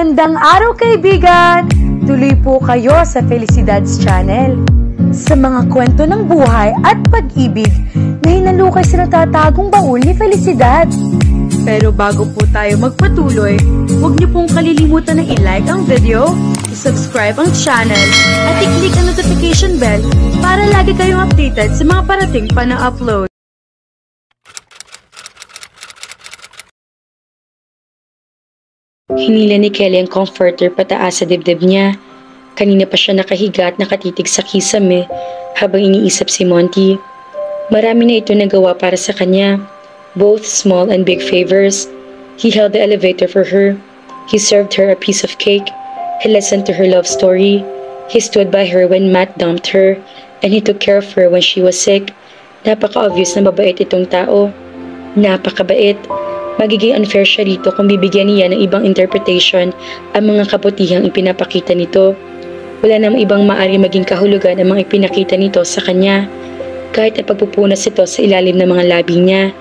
Magandang araw kaibigan! Tuloy po kayo sa Felicidad's Channel. Sa mga kwento ng buhay at pag-ibig na hinalukay sa natatagong baul ni Felicidad. Pero bago po tayo magpatuloy, huwag niyo pong kalilimutan na i-like ang video, i-subscribe ang channel, at i-click ang notification bell para lagi kayong updated sa mga parating pa na upload. Hinila ni Kelly ang comforter pataas sa dibdib niya. Kanina pa siya nakahiga at nakatitig sa kisame habang iniisip si Monty. Marami na ito nagawa para sa kanya, both small and big favors. He held the elevator for her. He served her a piece of cake. He listened to her love story. He stood by her when Matt dumped her, and he took care of her when she was sick. Napaka-obvious na mabait itong tao. Napakabait. Magiging unfair siya rito kung bibigyan niya ng ibang interpretation ang mga kabutihang ipinapakita nito. Wala namang ibang maari maging kahulugan ang mga ipinakita nito sa kanya, kahit na pagpupunas ito sa ilalim ng mga labi niya.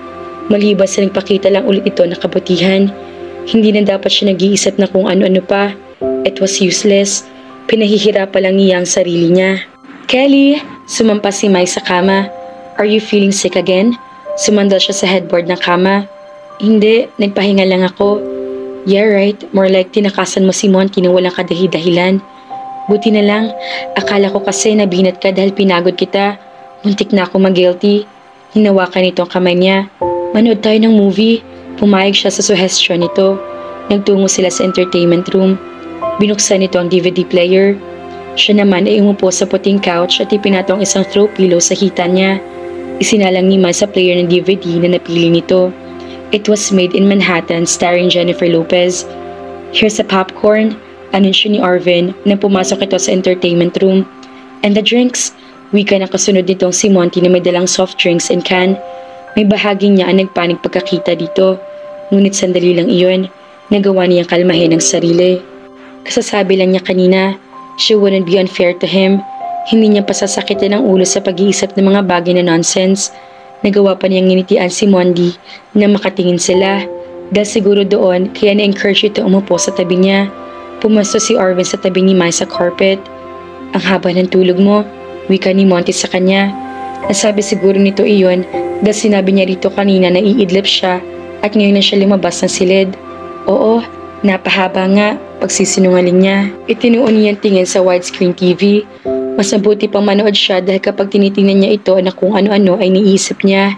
Maliban sa nagpakita lang ulit ito na kabutihan, hindi na dapat siya nag-iisip na kung ano-ano pa. It was useless. Pinahihirapan lang niya ang sarili niya. Kelly! Sumampas si Mai sa kama. Are you feeling sick again? Sumandal siya sa headboard ng kama. Hindi, nagpahinga lang ako. Yeah, right. More like tinakasan mo si Monty na walang kadahi-dahilan. Buti na lang, akala ko kasi nabinat ka dahil pinagod kita. Muntik na ako mag-guilty. Hinawakan nito ang kamay niya. Manood tayo ng movie. Pumayag siya sa suggestion nito. Nagtungo sila sa entertainment room. Binuksan nito ang DVD player. Siya naman ay umupo sa puting couch at ipinatong isang throw pillow sa hita niya. Isinalang ni Ma sa player ng DVD na napili nito. It was made in Manhattan, starring Jennifer Lopez. Here's a popcorn, anunsyo ni Arvin na pumasok ito sa entertainment room. And the drinks, wika na kasunod nitong si Monty na may dalang soft drinks and can. May bahagi niya ang nagpanik pagkakita dito. Ngunit sandali lang iyon, nagawa niyang kalmahin ang sarili. Kasasabi lang niya kanina, she wouldn't be unfair to him. Hindi niya pasasakitin ang ulo sa pag-iisip ng mga bagay na nonsense. Nagawa pa niyang nginitian si Monty na makatingin sila. Dahil siguro doon, kaya na-encourage ito umupo sa tabi niya. Pumasto si Arvin sa tabi ni Mai sa carpet. Ang haba ng tulog mo, wika ni Monty sa kanya. Nasabi siguro nito iyon dahil sinabi niya rito kanina na iidlip siya at ngayon na siya lumabas ng silid. Oo, napahaba nga, pagsisinungaling niya. Itinuon niya tingin sa widescreen TV. Mas mabuti pang manood siya dahil kapag tinitingnan niya ito na kung ano-ano ay niisip niya.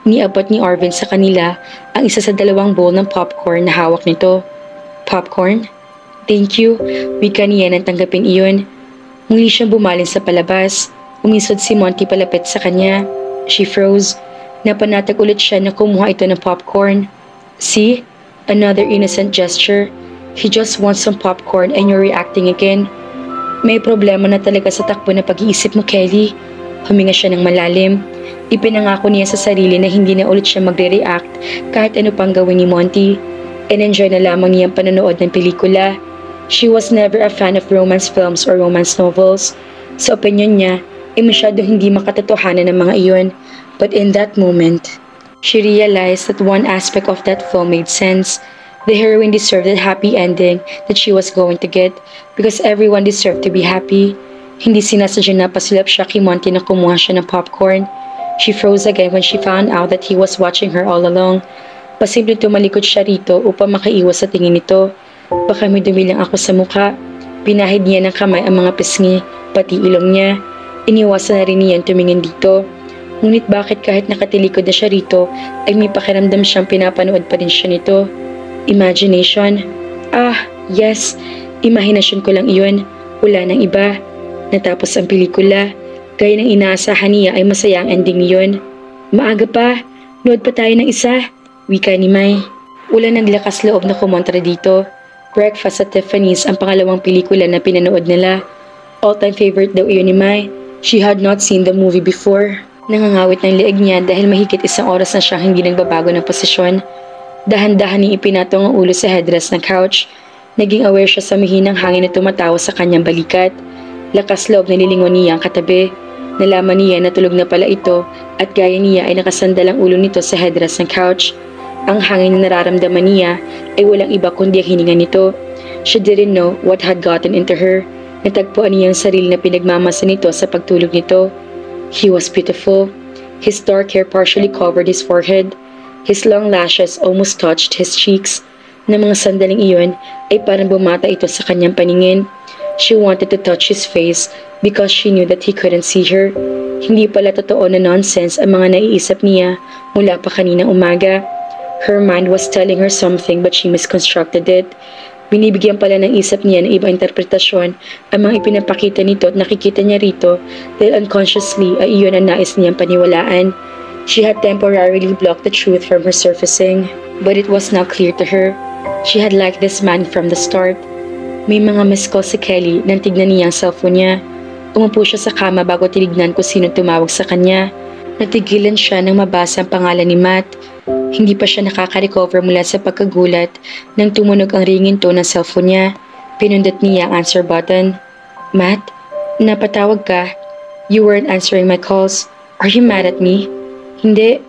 Niabot ni Arvin sa kanila ang isa sa dalawang bowl ng popcorn na hawak nito. Popcorn? Thank you. Wika niya nang tanggapin iyon. Muli siyang bumalin sa palabas. Umisod si Monty palapit sa kanya. She froze. Napanatag ulit siya na kumuha ito ng popcorn. See? Another innocent gesture. He just wants some popcorn and you're reacting again. May problema na talaga sa takbo na pag-iisip mo, Kelly. Huminga siya ng malalim. Ipinangako niya sa sarili na hindi na ulit siya magre-react kahit ano pang gawin ni Monty. And-enjoy na lamang niya ang panonood ng pelikula. She was never a fan of romance films or romance novels. Sa opinion niya, ay masyadong hindi makatotohanan ng mga iyon. But in that moment, she realized that one aspect of that film made sense. The heroine deserved the happy ending that she was going to get because everyone deserved to be happy. Hindi sinasadya na pasilap siya kay Monty na kumuha siya ng popcorn. She froze again when she found out that he was watching her all along. Pasimple tumalikod siya rito upang makaiwas sa tingin nito. Baka may dumi lang ako sa mukha. Pinahid niya ng kamay ang mga pisngi, pati ilong niya. Iniwasan na rin niya tumingin dito. Ngunit bakit kahit nakatilikod na siya rito, ay may pakiramdam siyang pinapanood pa din siya nito. Imagination. Ah, yes. Imahinasyon ko lang iyon. Wala nang iba. Natapos ang pelikula. Gaya ng inaasahan niya ay masaya ang ending niyon. Maaga pa. Nood pa tayo ng isa. Wika ni Mai. Wala naglakas loob na kumontra dito. Breakfast at Tiffany's ang pangalawang pelikula na pinanood nila. All-time favorite daw iyon ni Mai. She had not seen the movie before. Nangangawit ng leeg niya dahil mahigit isang oras na siyang hindi nagbabago ng posisyon. Dahan-dahan ni ipinatong ang ulo sa headrest ng couch. Naging aware siya sa mahinang hangin na tumatawa sa kanyang balikat. Lakas loob na nilingon niya ang katabi. Nalaman niya na tulog na pala ito at gaya niya ay nakasandal ang ulo nito sa headrest ng couch. Ang hangin na nararamdaman niya ay walang iba kundi ang hininga nito. She didn't know what had gotten into her. Natagpuan niya ang sarili na pinagmamasa nito sa pagtulog nito. He was beautiful. His dark hair partially covered his forehead. His long lashes almost touched his cheeks. Na mga sandaling iyon ay parang bumata ito sa kanyang paningin. She wanted to touch his face because she knew that he couldn't see her. Hindi pala totoo na nonsense ang mga naiisip niya mula pa kaninang umaga. Her mind was telling her something but she misconstructed it. Binibigyan pala ng isip niya ng ibang interpretasyon ang mga ipinapakita nito at nakikita niya rito dahil unconsciously ay iyon ang nais niyang paniwalaan. She had temporarily blocked the truth from her surfacing, but it was now clear to her. She had liked this man from the start. May mga missed call si Kelly nang tignan niya ang cellphone niya. Umupo siya sa kama bago tinignan kung sino tumawag sa kanya. Natigilan siya nang mabasa ang pangalan ni Matt. Hindi pa siya nakaka-recover mula sa pagkagulat nang tumunog ang ringing tone ng cellphone niya. Pinundot niya ang answer button. Matt, napatawag ka. You weren't answering my calls. Are you mad at me? Hindi.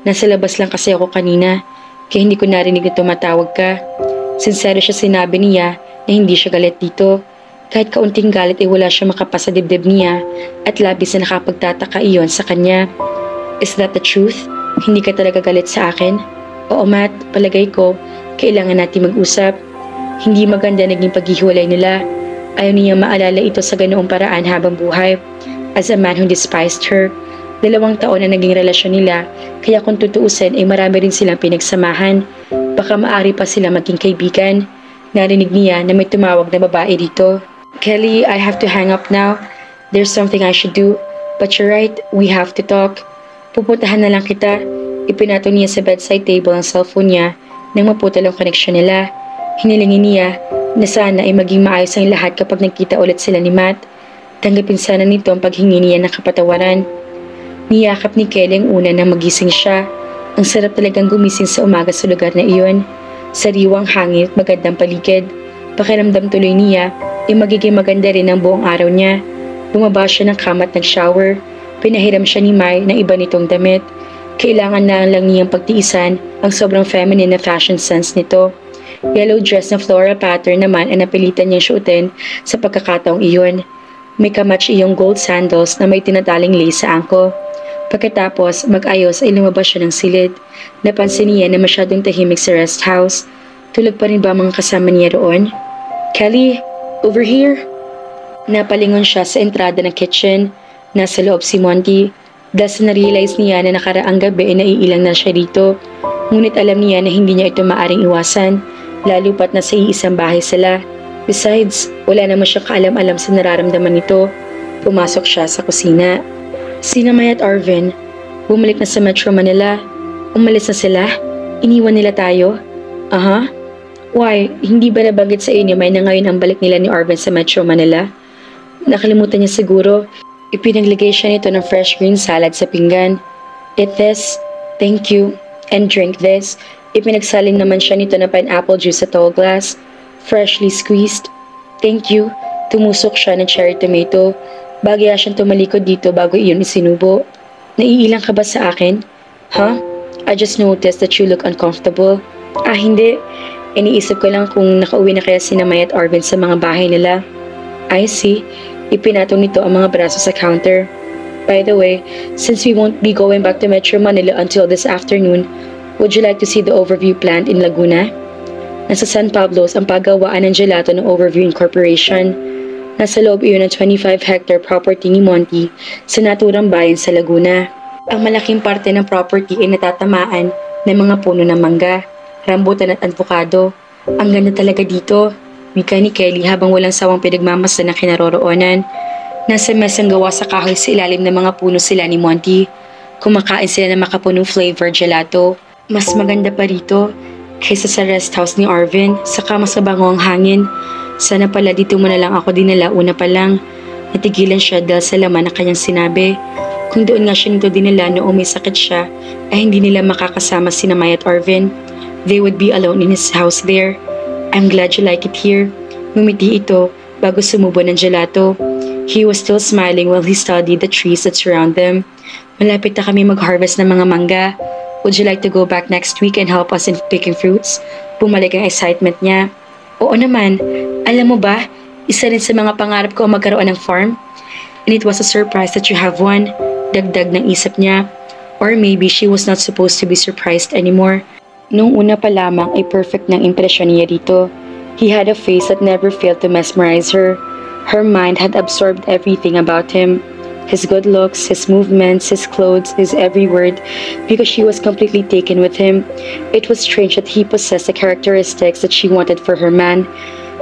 Nasa labas lang kasi ako kanina. Kaya hindi ko narinig na tumatawag ka. Sincero siya sinabi niya na hindi siya galit dito. Kahit kaunting galit ay wala siya makapasa dibdib niya at labis na nakapagtataka iyon sa kanya. Is that the truth? Hindi ka talaga galit sa akin? Oo Matt, palagay ko, kailangan natin mag-usap. Hindi maganda naging paghihiwalay nila. Ayaw niya maalala ito sa ganoong paraan habang buhay. As a man who despised her, 2 taon na naging relasyon nila, kaya kung tutuusin ay marami rin silang pinagsamahan. Baka maaari pa sila maging kaibigan. Narinig niya na may tumawag na babae dito. Kelly, I have to hang up now. There's something I should do. But you're right, we have to talk. Pupuntahan na lang kita. Ipinato niya sa bedside table ang cellphone niya nang maputol ang koneksyon nila. Hinilingin niya na sana ay maging maayos ang lahat kapag nagkita ulit sila ni Matt. Tanggapin sana nito ang paghingi niya ng kapatawaran. Niyakap ni Kelly ang una nang magising siya. Ang sarap talagang gumising sa umaga sa lugar na iyon. Sariwang hangin at magandang paligid. Pakiramdam tuloy niya ay magiging maganda rin ang buong araw niya. Bumaba siya ng kama at nag-shower. Pinahiram siya ni Mai ng iba nitong damit. Kailangan na lang niyang pagtiisan ang sobrang feminine na fashion sense nito. Yellow dress na floral pattern naman ang napilitan niyang syutin sa pagkakataong iyon. May kamatch iyong gold sandals na may tinataling lace sa angko. Pagkatapos mag-ayos ay lumabas siya ng silid. Napansin niya na masyadong tahimik sa rest house. Tulog pa rin ba mga kasama niya roon? Kelly, over here! Napalingon siya sa entrada ng kitchen. Nasa loob si Monty. Dahil sa na-realize niya na nakaraang gabi ay naiilang na siya dito. Ngunit alam niya na hindi niya ito maaring iwasan, lalo pat nasa iisang bahay sila. Besides, wala naman siya kaalam-alam sa nararamdaman nito. Pumasok siya sa kusina. Sina Mai at Arvin, bumalik na sa Metro Manila. Umalis na sila? Iniwan nila tayo? Aha. Why, hindi ba nabanggit sa inyo Mai na ngayon ang balik nila ni Arvin sa Metro Manila? Nakalimutan niya siguro. Ipinaglagay siya nito ng fresh green salad sa pinggan. Eat this, thank you, and drink this. Ipinagsalin naman siya nito ng pineapple juice sa tall glass. Freshly squeezed. Thank you. Tumusok siya ng cherry tomato. Bagya siyang tumalikod dito bago iyon isinubo. Naiilang ka ba sa akin? Huh? I just noticed that you look uncomfortable. Ah, hindi. Iniisip ko lang kung nakauwi na kaya sina Mai at Arvin sa mga bahay nila. I see. Ipinatong nito ang mga braso sa counter. By the way, since we won't be going back to Metro Manila until this afternoon, would you like to see the Overview plant in Laguna? Nasa San Pablo's ang paggawaan ng gelato ng Overview Incorporation. Nasa loob iyon ng 25-hectare property ni Monty sa naturang bayan sa Laguna. Ang malaking parte ng property ay natatamaan ng mga puno ng mangga, rambutan at avocado. Ang ganda talaga dito. Wika ni Kelly habang walang sawang pinagmamasdan na kinaroroonan. Nasa mesang gawa sa kahoy sa ilalim ng mga puno sila ni Monty. Kumakain sila ng makapunong flavor gelato. Mas maganda pa rito kaysa sa rest house ni Arvin, saka mas mabango ang hangin. Sana pala dito mo na lang ako dinala una pa lang. Natigilan siya dahil sa laman na kanyang sinabi. Kung doon nga siya nito dinala noong may sakit siya, ay hindi nila makakasama sina Mai at Arvin. They would be alone in his house there. I'm glad you like it here. Ngumiti ito bago sumubo ng gelato. He was still smiling while he studied the trees that surround them. Malapit na kami mag-harvest ng mga mangga. Would you like to go back next week and help us in picking fruits? Bumalik ang excitement niya. Oo naman, alam mo ba, isa rin sa mga pangarap ko ang magkaroon ng farm. And it was a surprise that you have one. Dagdag ng isip niya. Or maybe she was not supposed to be surprised anymore. Nung una pa lamang ay perfect ng impresyon niya dito. He had a face that never failed to mesmerize her. Her mind had absorbed everything about him. His good looks, his movements, his clothes, his every word, because she was completely taken with him. It was strange that he possessed the characteristics that she wanted for her man.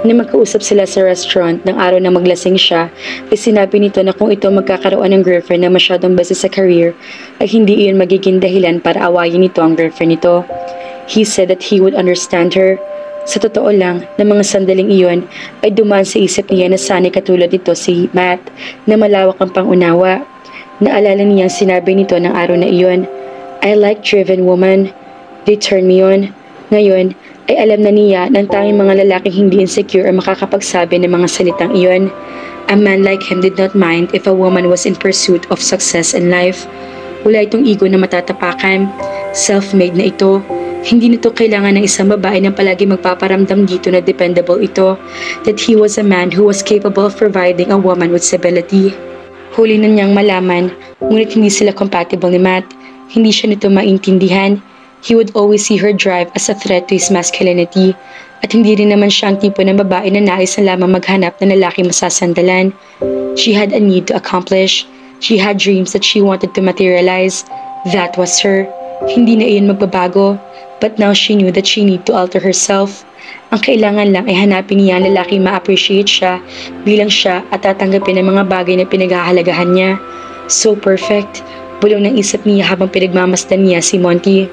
Na magkausap sila sa restaurant ng araw na maglasing siya, ay sinabi nito na kung ito magkakaroon ng girlfriend na masyadong busy sa career, ay hindi iyon magiging dahilan para awayin nito ang girlfriend nito. He said that he would understand her. Sa totoo lang, na mga sandaling iyon ay dumaan sa isip niya na sana'y katulad nito si Matt na malawak ang pangunawa. Naalala niyang sinabi nito ng araw na iyon, I like driven woman. They turn me on. Ngayon, ay alam na niya ng tanging mga lalaking hindi insecure ang makakapagsabi ng mga salitang iyon. A man like him did not mind if a woman was in pursuit of success in life. Wala itong ego na matatapakan. Self-made na ito. Hindi nito kailangan ng isang babae na palagi magpaparamdam dito na dependable ito. That he was a man who was capable of providing a woman with stability. Huli na niyang malaman, ngunit hindi sila compatible ni Matt. Hindi siya nito maintindihan. He would always see her drive as a threat to his masculinity. At hindi rin naman siya ang tipo ng babae na nais na lamang maghanap ng lalaki masasandalan. She had a need to accomplish. She had dreams that she wanted to materialize. That was her. Hindi na iyon magbabago. But now she knew that she need to alter herself. Ang kailangan lang ay hanapin niya ang lalaki ma-appreciate siya bilang siya at tatanggapin ang mga bagay na pinaghahalagahan niya. So perfect. Bulong ng isip niya habang pinagmamasdan niya si Monty.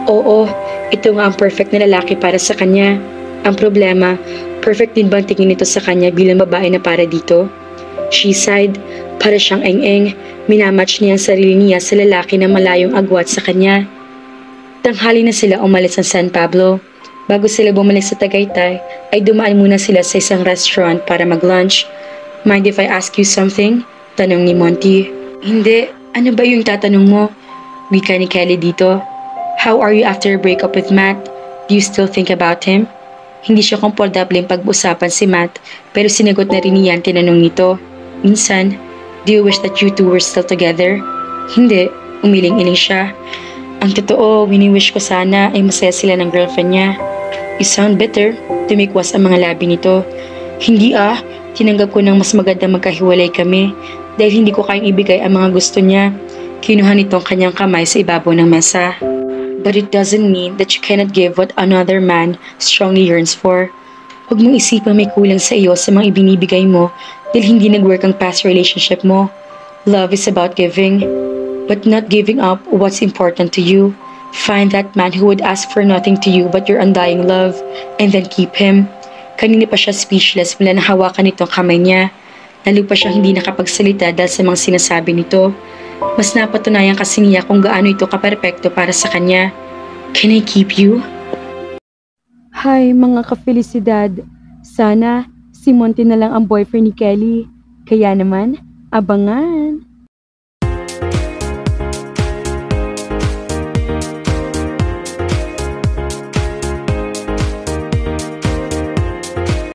Oo, ito nga ang perfect na lalaki para sa kanya. Ang problema, perfect din bang tingin nito sa kanya bilang babae na para dito? She sighed. Para siyang eng-eng. Minamatch niya ang sarili niya sa lalaki na malayong agwat sa kanya. Tanghali na sila umalis sa San Pablo. Bago sila bumalik sa Tagaytay, ay dumaan muna sila sa isang restaurant para mag-lunch. Mind if I ask you something? Tanong ni Monty. Hindi. Ano ba yung tatanong mo? Wika ni Kelly dito. How are you after a breakup with Matt? Do you still think about him? Hindi siya komportable pag-usapan si Matt, pero sinagot na rin niya ang tinanong nito. Minsan, do you wish that you two were still together? Hindi. Umiling-iling siya. Ang totoo, wini-wish ko sana ay masaya sila ng girlfriend niya. You sound bitter. Tumikwas ang mga labi nito. Hindi tinanggap ko ng mas maganda magkahiwalay kami dahil hindi ko kayang ibigay ang mga gusto niya. Kinuha nitong kanyang kamay sa ibabaw ng mesa. But it doesn't mean that you cannot give what another man strongly yearns for. Huwag mong isipang may kulang sa iyo sa mga ibinibigay mo dahil hindi nag-work ang past relationship mo. Love is about giving. But not giving up what's important to you. Find that man who would ask for nothing to you but your undying love, and then keep him. Kanina pa siya speechless mula nahawakan nitong kamay niya. Lalo pa siyang hindi nakapagsalita dahil sa mga sinasabi nito. Mas napatunayan kasi niya kung gaano ito kaperpekto para sa kanya. Can I keep you? Hi mga ka-felicidad. Sana si Monty na lang ang boyfriend ni Kelly. Kaya naman, abangan!